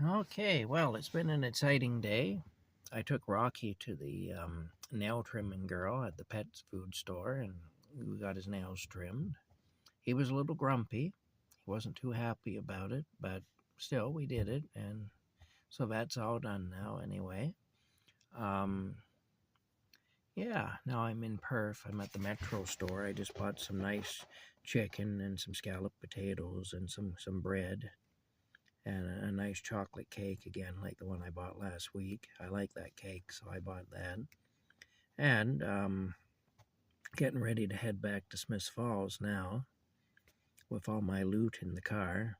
Okay, well, it's been an exciting day. I took Rocky to the nail trimming girl at the pet food store and we got his nails trimmed. He was a little grumpy. He wasn't too happy about it, but still, we did it. And so that's all done now, anyway. Um, yeah, now I'm in Perth. I'm at the Metro store. I just bought some nice chicken and some scalloped potatoes and some bread and a nice chocolate cake again, like the one I bought last week. I like that cake, so I bought that. And getting ready to head back to Smiths Falls now with all my loot in the car.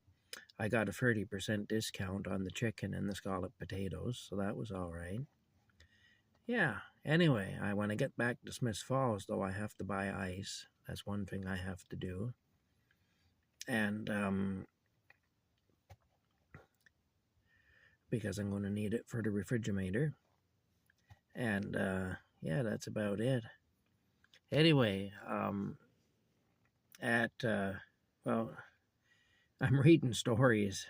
I got a 30% discount on the chicken and the scalloped potatoes, so that was all right. Yeah, anyway, when I get back to Smiths Falls, though, I have to buy ice. That's one thing I have to do. And because I'm going to need it for the refrigerator. And yeah, that's about it. Anyway, well, I'm reading stories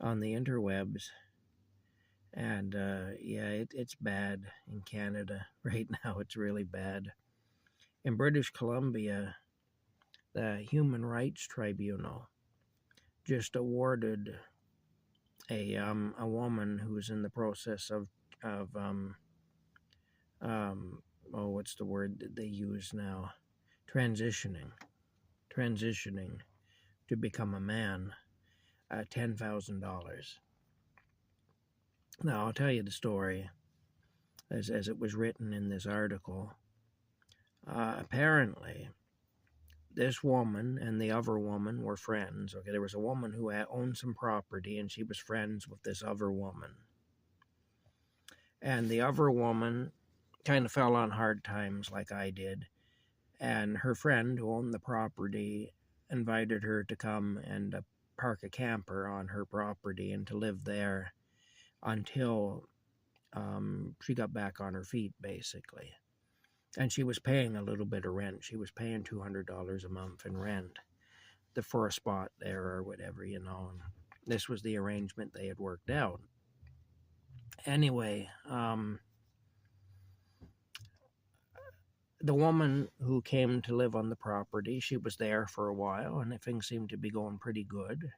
on the interwebs, and yeah, it's bad in Canada right now. It's really bad. In British Columbia, the Human Rights Tribunal just awarded a woman who was in the process of oh, what's the word that they use now? Transitioning to become a man, $10,000. Now, I'll tell you the story as it was written in this article. Apparently, this woman and the other woman were friends. Okay, there was a woman who owned some property, and she was friends with this other woman. And the other woman kind of fell on hard times like I did. And her friend who owned the property invited her to come and park a camper on her property and to live there until she got back on her feet, basically. And she was paying a little bit of rent. She was paying $200 a month in rent for a spot there or whatever, you know. And this was the arrangement they had worked out. Anyway, the woman who came to live on the property, she was there for a while, and things seemed to be going pretty good.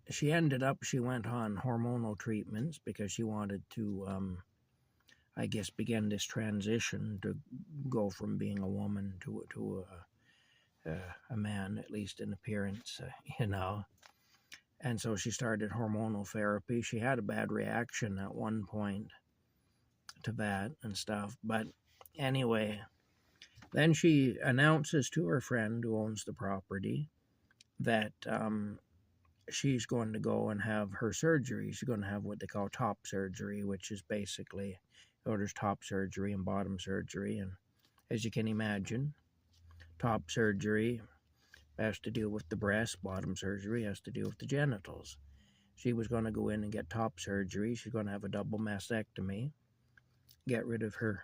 She went on hormonal treatments because she wanted to, I guess, begin this transition to go from being a woman to a man, at least in appearance, you know. And so she started hormonal therapy. She had a bad reaction at one point to that and stuff. But anyway, then she announces to her friend who owns the property that she's going to go and have her surgery. She's going to have what they call top surgery, which is basically, there's top surgery and bottom surgery. And as you can imagine, top surgery has to deal with the breast, bottom surgery has to deal with the genitals. She was going to go in and get top surgery. She's going to have a double mastectomy, get rid of her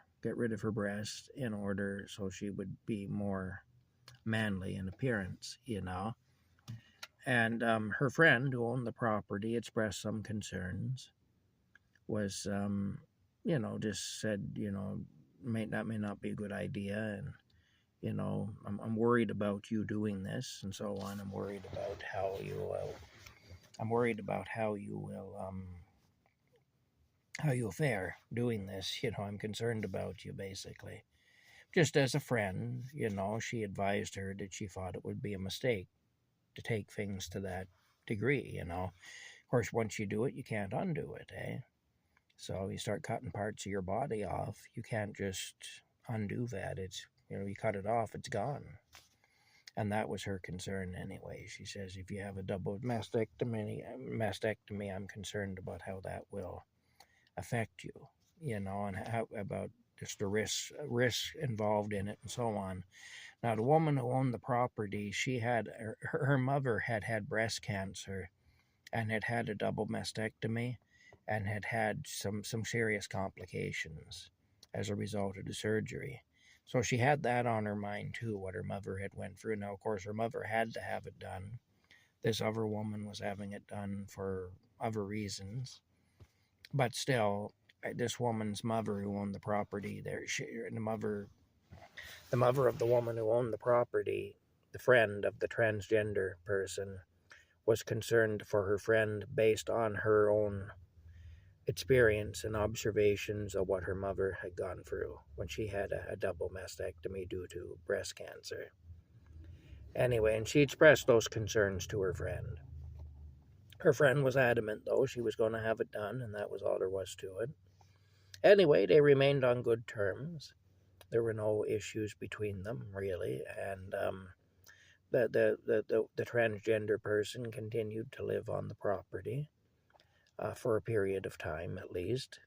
breast in order so she would be more manly in appearance, you know. And her friend who owned the property expressed some concerns, was, you know, just said, you know, that may not be a good idea, and you know, I'm worried about you doing this and so on. I'm worried about how you will how you'll fare doing this. You know, I'm concerned about you, basically. Just as a friend, you know, she advised her that she thought it would be a mistake to take things to that degree, you know. Of course, once you do it, you can't undo it, eh? So you start cutting parts of your body off. You can't just undo that. It's, you know, you cut it off, it's gone. And that was her concern anyway. She says, if you have a double mastectomy, I'm concerned about how that will affect you, you know, and how about just the risks involved in it and so on. Now, the woman who owned the property, she had her mother had breast cancer and had a double mastectomy and had some serious complications as a result of the surgery. So she had that on her mind too, what her mother had went through. Now, of course, her mother had to have it done. this other woman was having it done for other reasons. But still, this woman's mother who owned the property, the mother of the woman who owned the property, the friend of the transgender person, was concerned for her friend based on her own experience and observations of what her mother had gone through when she had a double mastectomy due to breast cancer. Anyway, and she expressed those concerns to her friend. Her friend was adamant, though, she was going to have it done, and that was all there was to it. Anyway, they remained on good terms. There were no issues between them, really, and the transgender person continued to live on the property for a period of time, at least.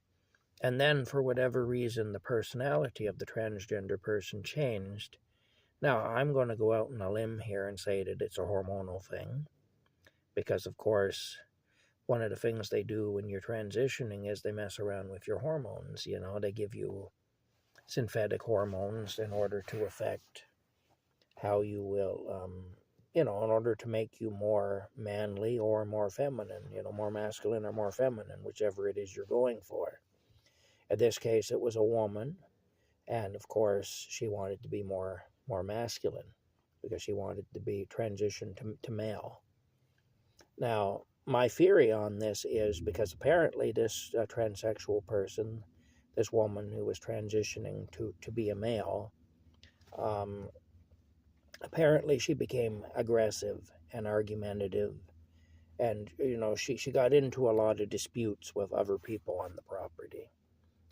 And then, for whatever reason, the personality of the transgender person changed. Now, I'm going to go out on a limb here and say that it's a hormonal thing, because, of course, one of the things they do when you're transitioning is they mess around with your hormones. You know, they give you synthetic hormones in order to affect how you will, in order to make you more manly or more feminine, more masculine or more feminine, whichever it is you're going for. In this case, it was a woman, and of course, she wanted to be more masculine because she wanted to be transitioned to male. Now, my theory on this is because apparently this transsexual person, this woman who was transitioning to be a male, apparently she became aggressive and argumentative, and she got into a lot of disputes with other people on the property,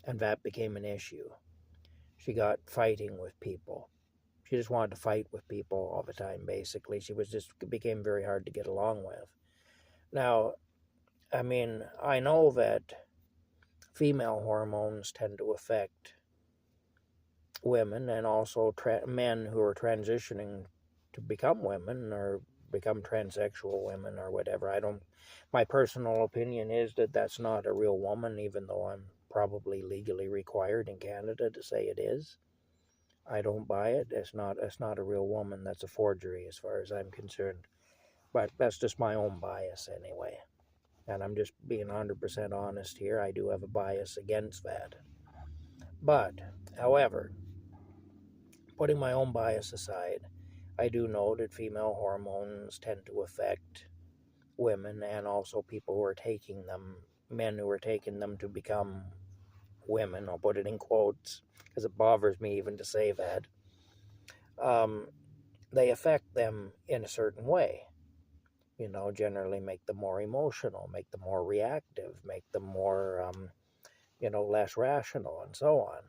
and that became an issue. She got fighting with people. She just wanted to fight with people all the time, basically. It became very hard to get along with. Now, I mean, I know that female hormones tend to affect women and also men who are transitioning to become women or become transsexual women or whatever. My personal opinion is that that's not a real woman, even though I'm probably legally required in Canada to say it is. I don't buy it. It's not a real woman. That's a forgery as far as I'm concerned. But that's just my own bias anyway. And I'm just being 100% honest here. I do have a bias against that. But, however, putting my own bias aside, I do know that female hormones tend to affect women and also people who are taking them, men who are taking them to become women. I'll put it in quotes because it bothers me even to say that. They affect them in a certain way. Generally make them more emotional, make them more reactive, make them more, less rational, and so on.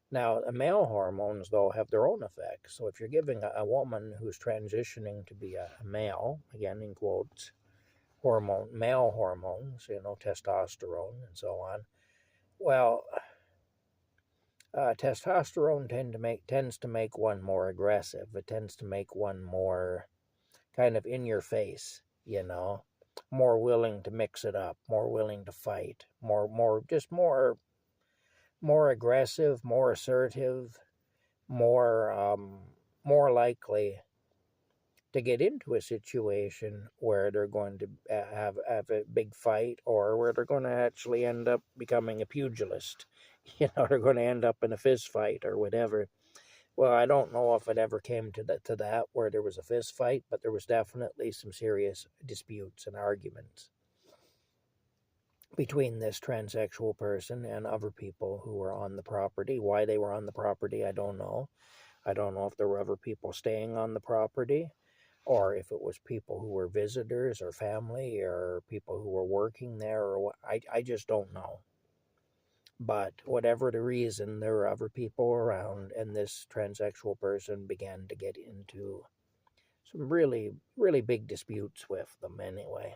Now, male hormones, though, have their own effects. So if you're giving a woman who's transitioning to be a male, again in quotes, male hormones, testosterone and so on, well, testosterone tends to make one more aggressive. It tends to make one more kind of in your face, more willing to mix it up, more willing to fight, more aggressive, more assertive, more likely to get into a situation where they're going to have a big fight, or where they're going to actually end up becoming a pugilist. They're going to end up in a fist fight or whatever. Well, I don't know if it ever came to that where there was a fist fight, but there was definitely some serious disputes and arguments between this transsexual person and other people who were on the property. Why they were on the property, I don't know. I don't know if there were other people staying on the property, or if it was people who were visitors or family or people who were working there, or what. I just don't know. But whatever the reason, there were other people around, and this transsexual person began to get into some really, really big disputes with them anyway.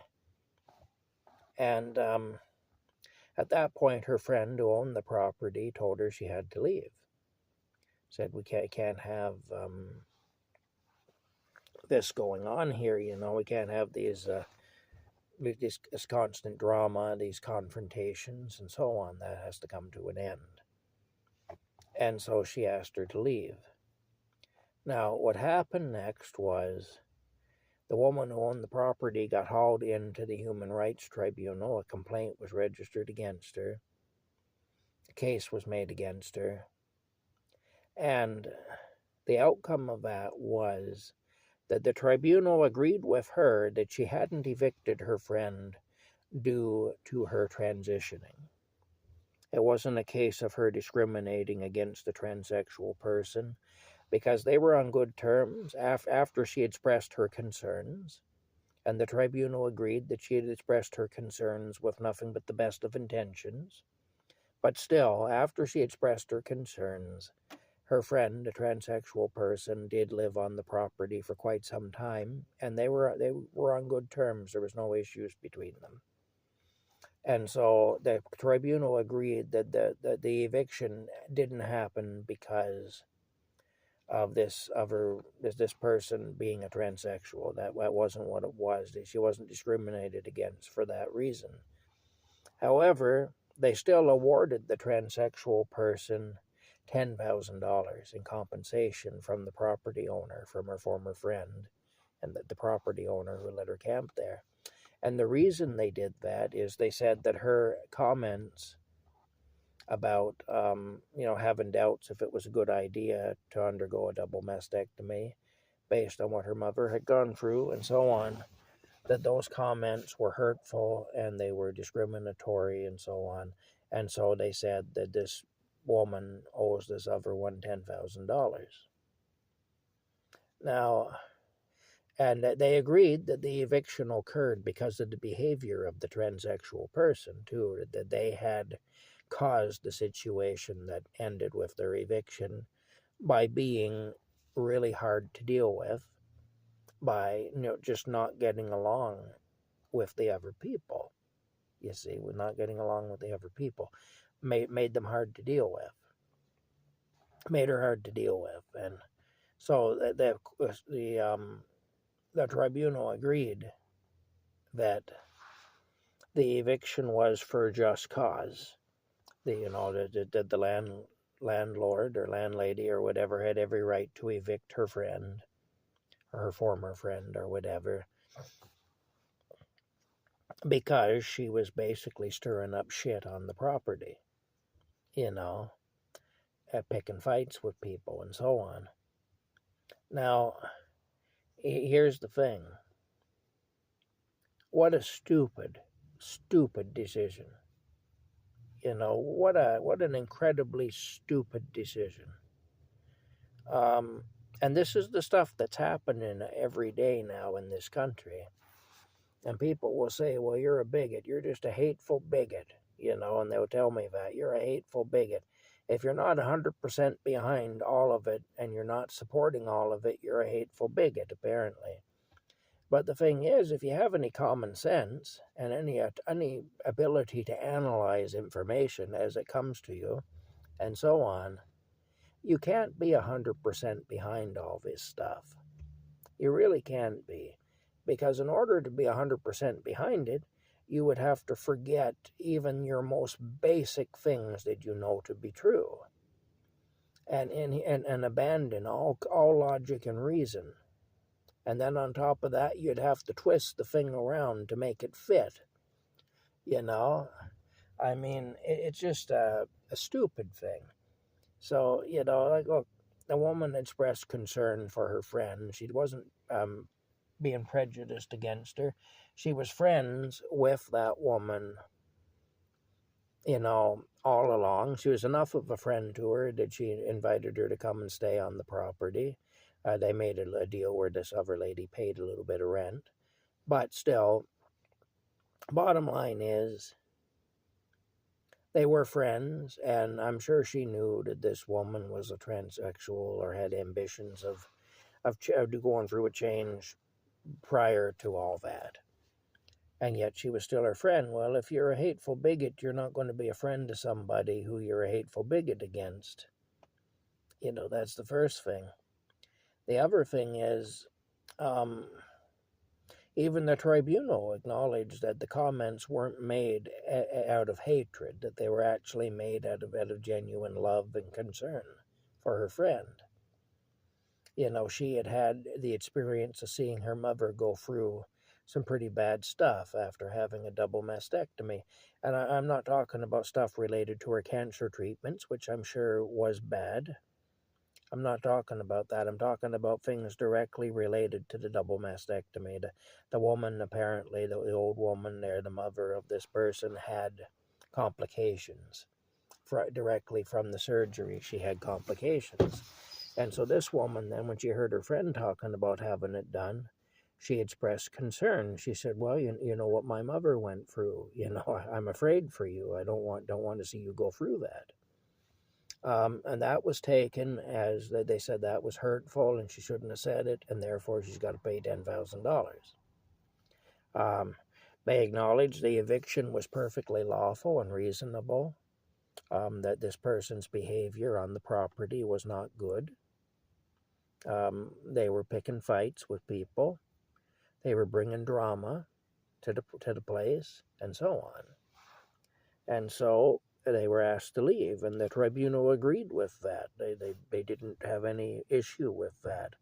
And at that point, her friend who owned the property told her she had to leave. Said, we can't have this going on here, we can't have this constant drama, these confrontations, and so on. That has to come to an end. And so she asked her to leave. Now, what happened next was The woman who owned the property got hauled into the Human Rights Tribunal. A complaint was registered against her. A case was made against her. And the outcome of that was that the tribunal agreed with her that she hadn't evicted her friend due to her transitioning. It wasn't a case of her discriminating against the transsexual person, because they were on good terms after she expressed her concerns, and the tribunal agreed that she had expressed her concerns with nothing but the best of intentions. But still, after she expressed her concerns, her friend, a transsexual person, did live on the property for quite some time, and they were on good terms. There was no issues between them. And so the tribunal agreed that the eviction didn't happen because of this person being a transsexual. That wasn't what it was. She wasn't discriminated against for that reason. However, they still awarded the transsexual person $10,000 in compensation from the property owner, from her former friend, and the property owner who let her camp there. And the reason they did that is they said that her comments about having doubts if it was a good idea to undergo a double mastectomy based on what her mother had gone through and so on, that those comments were hurtful and they were discriminatory and so on. And so they said that this woman owes this other one $10,000. Now, and they agreed that the eviction occurred because of the behavior of the transsexual person, too, that they had caused the situation that ended with their eviction by being really hard to deal with, by just not getting along with the other people. You see, with not getting along with the other people, made them hard to deal with, made her hard to deal with, and so the tribunal agreed that the eviction was for just cause. The landlord or landlady or whatever had every right to evict her friend, or her former friend or whatever, because she was basically stirring up shit on the property, picking fights with people and so on. Now, here's the thing. What a stupid decision. What an incredibly stupid decision. And this is the stuff that's happening every day now in this country. And people will say, well, you're a bigot. You're just a hateful bigot, and they'll tell me that. You're a hateful bigot. If you're not 100% behind all of it and you're not supporting all of it, you're a hateful bigot, apparently. But the thing is, if you have any common sense and any ability to analyze information as it comes to you and so on, you can't be 100% behind all this stuff. You really can't be. Because in order to be 100% behind it, you would have to forget even your most basic things that you know to be true, and abandon all logic and reason. And then on top of that, you'd have to twist the thing around to make it fit. I mean, it's just a stupid thing. So, look, the woman expressed concern for her friend. She wasn't being prejudiced against her. She was friends with that woman, all along. She was enough of a friend to her that she invited her to come and stay on the property. They made a deal where this other lady paid a little bit of rent. But still, bottom line is, they were friends, and I'm sure she knew that this woman was a transsexual or had ambitions of going through a change prior to all that. And yet she was still her friend. Well, if you're a hateful bigot, you're not going to be a friend to somebody who you're a hateful bigot against. That's the first thing. The other thing is, even the tribunal acknowledged that the comments weren't made out of hatred, that they were actually made out of genuine love and concern for her friend. You know, she had had the experience of seeing her mother go through some pretty bad stuff after having a double mastectomy. And I'm not talking about stuff related to her cancer treatments, which I'm sure was bad. I'm not talking about that. I'm talking about things directly related to the double mastectomy. The woman, apparently, the old woman there, the mother of this person, had complications. Directly from the surgery, she had complications. And so this woman, then, when she heard her friend talking about having it done, she expressed concern. She said, "Well, you know what my mother went through. You know, I'm afraid for you. I don't want to see you go through that." And that was taken as they said that was hurtful and she shouldn't have said it, and therefore she's got to pay $10,000. They acknowledged the eviction was perfectly lawful and reasonable, that this person's behavior on the property was not good. They were picking fights with people. They were bringing drama to the place, and so on. And so they were asked to leave, and the tribunal agreed with that. They didn't have any issue with that.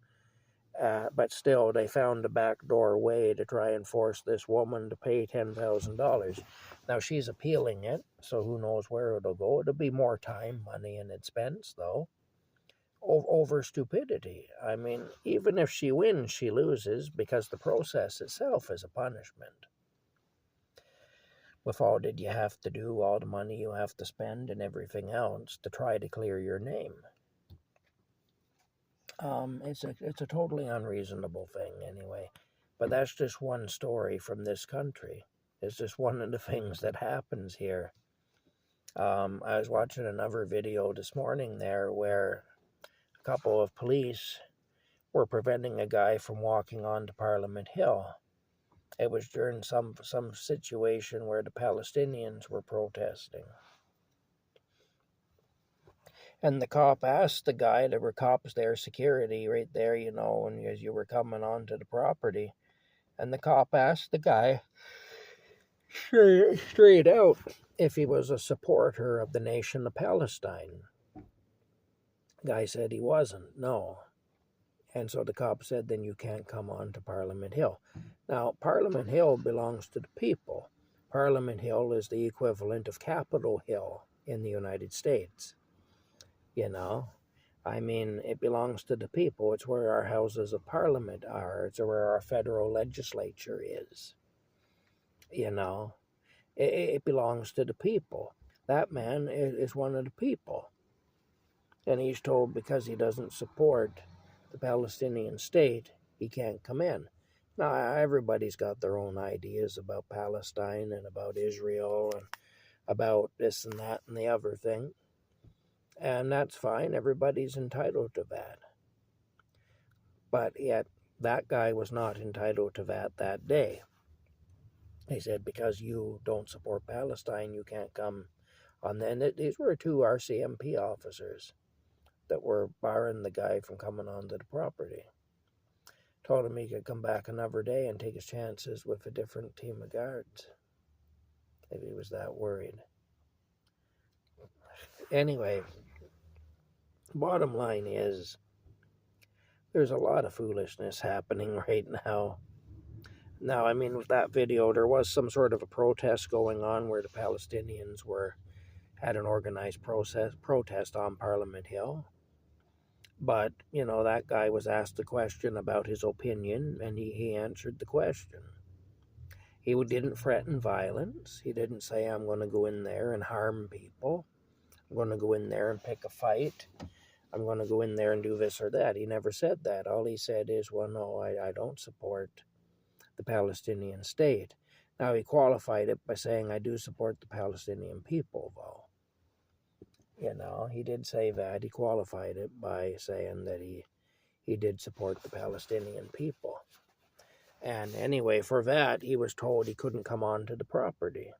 But still, they found a backdoor way to try and force this woman to pay $10,000. Now, she's appealing it, so who knows where it'll go. It'll be more time, money, and expense, though, over stupidity. I mean, even if she wins, she loses because the process itself is a punishment. With all that you have to do, all the money you have to spend, and everything else to try to clear your name. It's a totally unreasonable thing, anyway. But that's just one story from this country. It's just one of the things that happens here. I was watching another video this morning there where a couple of police were preventing a guy from walking onto Parliament Hill. It was during some situation where the Palestinians were protesting. And the cop asked the guy, there were cops there, security right there, you know, and as you were coming onto the property. And the cop asked the guy straight out if he was a supporter of the nation of Palestine. The guy said he wasn't, no. And so the cop said, then you can't come on to Parliament Hill. Now, Parliament Hill belongs to the people. Parliament Hill is the equivalent of Capitol Hill in the United States. You know, I mean, it belongs to the people. It's where our houses of parliament are. It's where our federal legislature is. You know, it belongs to the people. That man is one of the people. And he's told because he doesn't support the Palestinian state, he can't come in. Now, everybody's got their own ideas about Palestine and about Israel and about this and that and the other thing. And that's fine. Everybody's entitled to that. But yet, that guy was not entitled to that day. He said, because you don't support Palestine, you can't come on. And these were two RCMP officers that were barring the guy from coming onto the property. Told him he could come back another day and take his chances with a different team of guards if he was that worried. Anyway, bottom line is, there's a lot of foolishness happening right now. Now, I mean, with that video, there was some sort of a protest going on where the Palestinians had an organized protest on Parliament Hill. But, you know, that guy was asked a question about his opinion, and he answered the question. He didn't threaten violence. He didn't say, I'm going to go in there and harm people. I'm going to go in there and pick a fight. I'm going to go in there and do this or that. He never said that. All he said is, well, no, I don't support the Palestinian state. Now, he qualified it by saying, I do support the Palestinian people, though. You know, he did say that. He qualified it by saying that he did support the Palestinian people. And anyway, for that, he was told he couldn't come onto the property.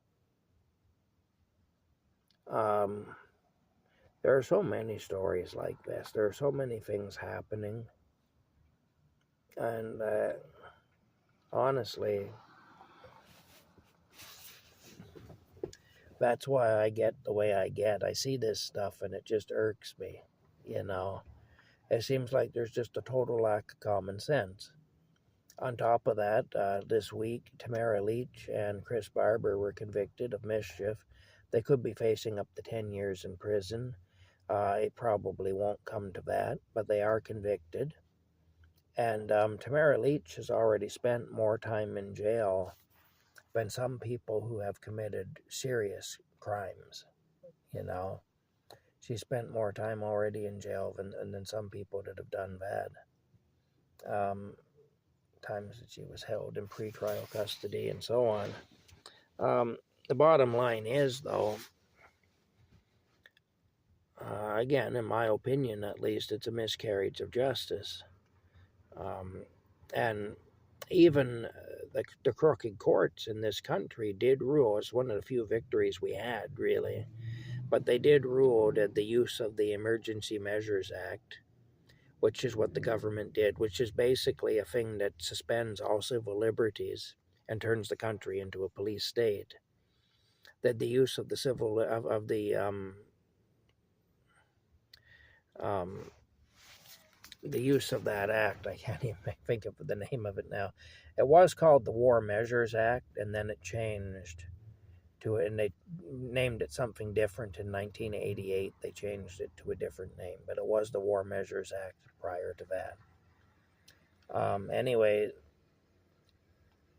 There are so many stories like this. There are so many things happening. And honestly, that's why I get the way I get. I see this stuff and it just irks me, you know. It seems like there's just a total lack of common sense. On top of that, this week, Tamara Leach and Chris Barber were convicted of mischief. They could be facing up to 10 years in prison. It probably won't come to that, but they are convicted. And Tamara Leach has already spent more time in jail than some people who have committed serious crimes. You know, she spent more time already in jail than some people that have done bad. Times that she was held in pretrial custody and so on. The bottom line is, though, again, in my opinion at least, it's a miscarriage of justice. And even the crooked courts in this country did rule. It's one of the few victories we had, really. But they did rule that the use of the Emergency Measures Act, which is what the government did, which is basically a thing that suspends all civil liberties and turns the country into a police state, that the use of the the use of that act, I can't even think of the name of it now. It was called the War Measures Act, and then it changed to it, and they named it something different in 1988. They changed it to a different name, but it was the War Measures Act prior to that. Anyway,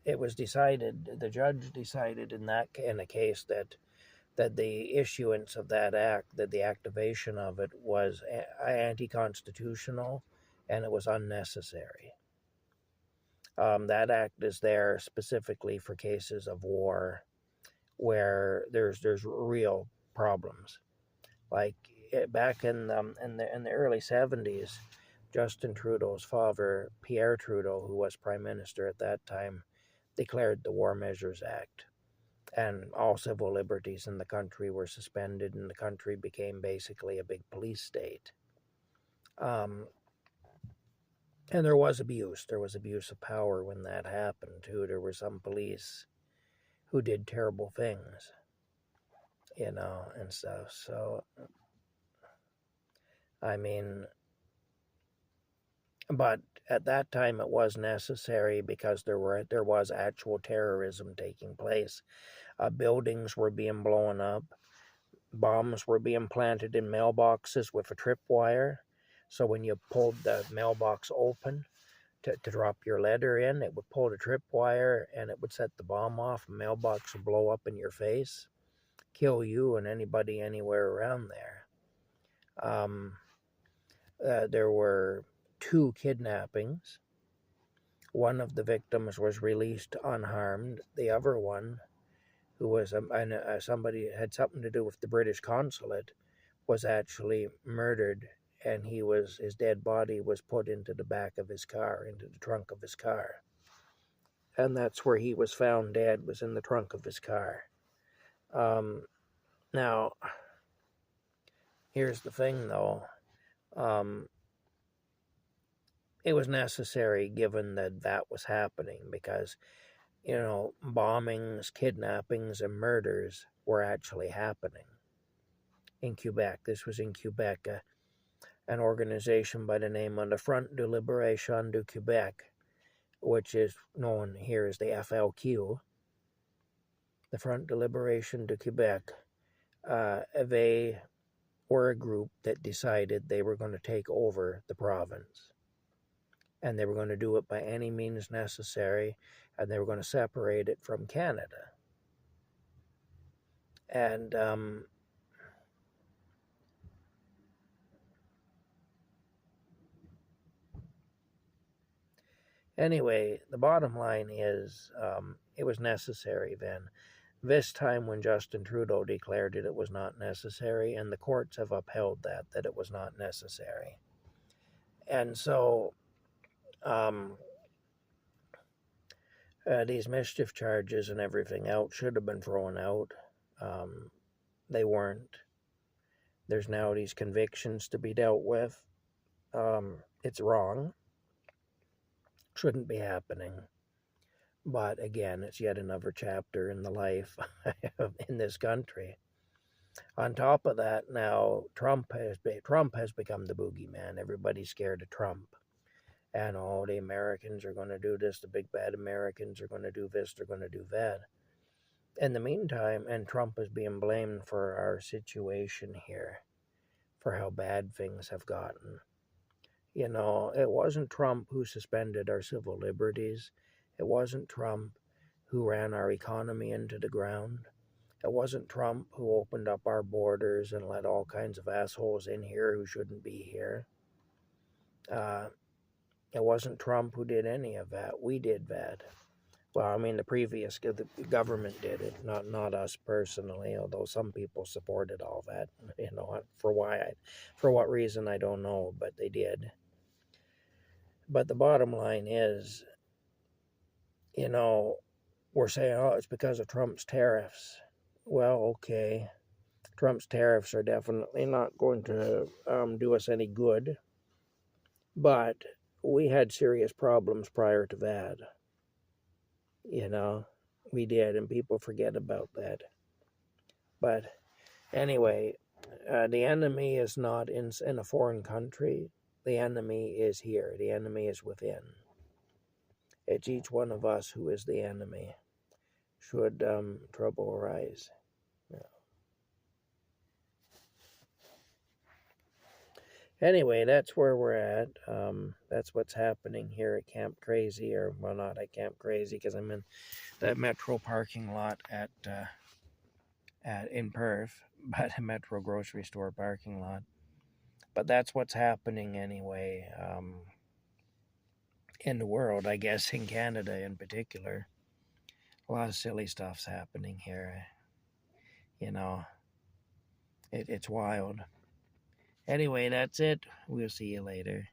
it was decided, the judge decided in a case that the issuance of that act, that the activation of it was anti-constitutional and it was unnecessary. That act is there specifically for cases of war where there's real problems. Like back in the early 70s, Justin Trudeau's father, Pierre Trudeau, who was prime minister at that time, declared the War Measures Act, and all civil liberties in the country were suspended, and the country became basically a big police state. And there was abuse. There was abuse of power when that happened, too. There were some police who did terrible things, and stuff. So, I mean, but at that time it was necessary because there was actual terrorism taking place. Buildings were being blown up. Bombs were being planted in mailboxes with a tripwire. So when you pulled the mailbox open to drop your letter in, it would pull the tripwire and it would set the bomb off. The mailbox would blow up in your face, kill you and anybody anywhere around there. There were 2 kidnappings. One of the victims was released unharmed. The other one, who was somebody that had something to do with the British consulate, was actually murdered, and his dead body was put into the back of his car, into the trunk of his car. And that's where he was found dead, was in the trunk of his car. Now, here's the thing, though. It was necessary given that was happening because, bombings, kidnappings, and murders were actually happening in Quebec. This was in Quebec, an organization by the name of the Front de Libération du Québec, which is known here as the FLQ, the Front de Libération du Québec. They were a group that decided they were going to take over the province. And they were going to do it by any means necessary, and they were going to separate it from Canada. And anyway, the bottom line is it was necessary then. This time when Justin Trudeau declared it, it was not necessary, and the courts have upheld that it was not necessary. And so these mischief charges and everything else should have been thrown out. They weren't. There's now these convictions to be dealt with. It's wrong. Shouldn't be happening. But again, it's yet another chapter in the life in this country. On top of that, now Trump has become the boogeyman. Everybody's scared of Trump. And all the Americans are going to do this. The big bad Americans are going to do this. They're going to do that. In the meantime, and Trump is being blamed for our situation here, for how bad things have gotten. You know, it wasn't Trump who suspended our civil liberties. It wasn't Trump who ran our economy into the ground. It wasn't Trump who opened up our borders and let all kinds of assholes in here who shouldn't be here. It wasn't Trump who did any of that. We did that. Well, I mean, the government did it, not us personally. Although some people supported all that, you know, for what reason I don't know, but they did. But the bottom line is, you know, we're saying, oh, it's because of Trump's tariffs. Well, okay, Trump's tariffs are definitely not going to do us any good, but we had serious problems prior to that. You know, we did, and people forget about that. But anyway, the enemy is not in a foreign country. The enemy is here. The enemy is within. It's each one of us who is the enemy, should trouble arise. Yeah. Anyway, that's where we're at. That's what's happening here at Camp Crazy, or well, not at Camp Crazy, because I'm in the Metro parking lot in Perth, but a Metro grocery store parking lot. But that's what's happening anyway, in the world, I guess, in Canada in particular. A lot of silly stuff's happening here. You know, it's wild. Anyway, that's it. We'll see you later.